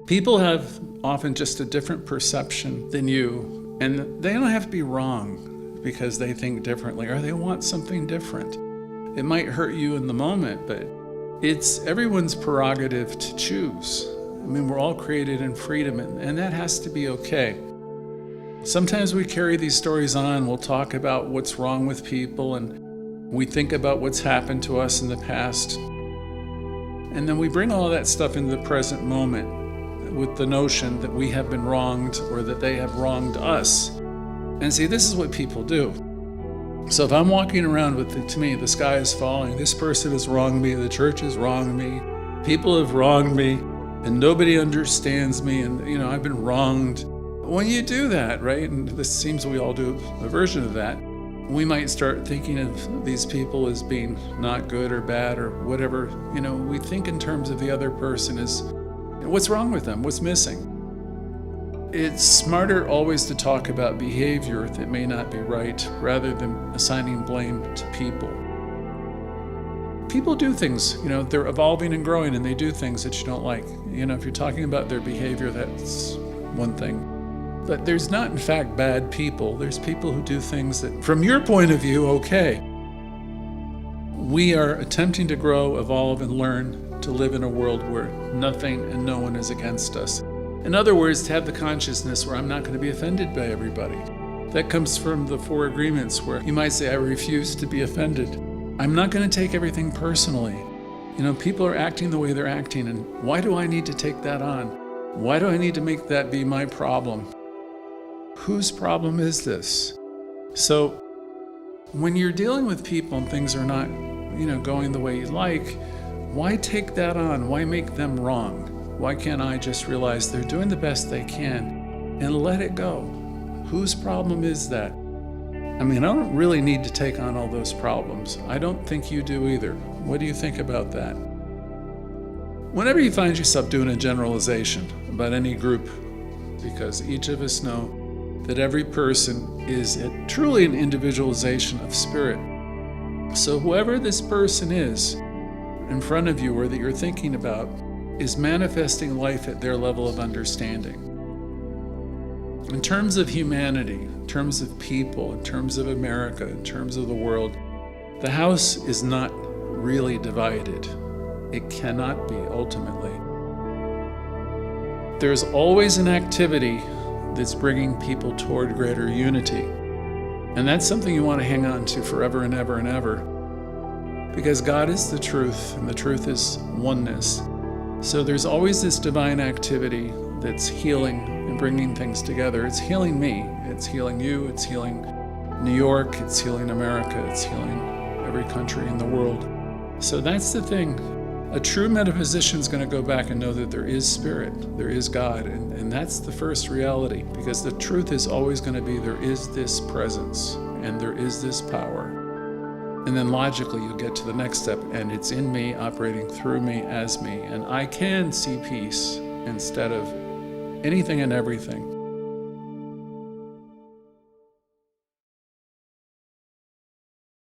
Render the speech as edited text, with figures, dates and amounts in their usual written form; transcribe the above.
People have often just a different perception than you, and they don't have to be wrong because they think differently or they want something different. It might hurt you in the moment, but it's everyone's prerogative to choose. I mean, we're all created in freedom, and that has to be okay. Sometimes we carry these stories on. We'll talk about what's wrong with people, and we think about what's happened to us in the past. And then we bring all that stuff into the present moment with the notion that we have been wronged or that they have wronged us. And see, this is what people do. So if I'm walking around with, to me, the sky is falling, this person has wronged me, the church has wronged me, people have wronged me, and nobody understands me, and I've been wronged. When you do that, right, and this seems we all do a version of that, we might start thinking of these people as being not good or bad or whatever. We think in terms of the other person as what's wrong with them, what's missing. It's smarter always to talk about behavior that may not be right rather than assigning blame to people. People do things, they're evolving and growing, and they do things that you don't like. If you're talking about their behavior, that's one thing. But there's not, in fact, bad people. There's people who do things that, from your point of view, okay. We are attempting to grow, evolve, and learn to live in a world where nothing and no one is against us. In other words, to have the consciousness where I'm not going to be offended by everybody. That comes from the 4 agreements where you might say, I refuse to be offended. I'm not going to take everything personally. People are acting the way they're acting, and why do I need to take that on? Why do I need to make that be my problem? Whose problem is this? So when you're dealing with people and things are not, going the way you like, why take that on? Why make them wrong? Why can't I just realize they're doing the best they can and let it go? Whose problem is that? I don't really need to take on all those problems. I don't think you do either. What do you think about that? Whenever you find yourself doing a generalization about any group, because each of us know that every person is truly an individualization of spirit. So whoever this person is in front of you or that you're thinking about is manifesting life at their level of understanding. In terms of humanity, in terms of people, in terms of America, in terms of the world, the house is not really divided. It cannot be, ultimately. There's always an activity that's bringing people toward greater unity. And that's something you want to hang on to forever and ever and ever. Because God is the truth, and the truth is oneness. So there's always this divine activity that's healing and bringing things together. It's healing me, it's healing you, it's healing New York, it's healing America, it's healing every country in the world. So that's the thing. A true metaphysician is going to go back and know that there is spirit, there is God, and that's the first reality, because the truth is always going to be there is this presence and there is this power. And then logically you'll get to the next step, and it's in me, operating through me, as me, and I can see peace instead of anything and everything.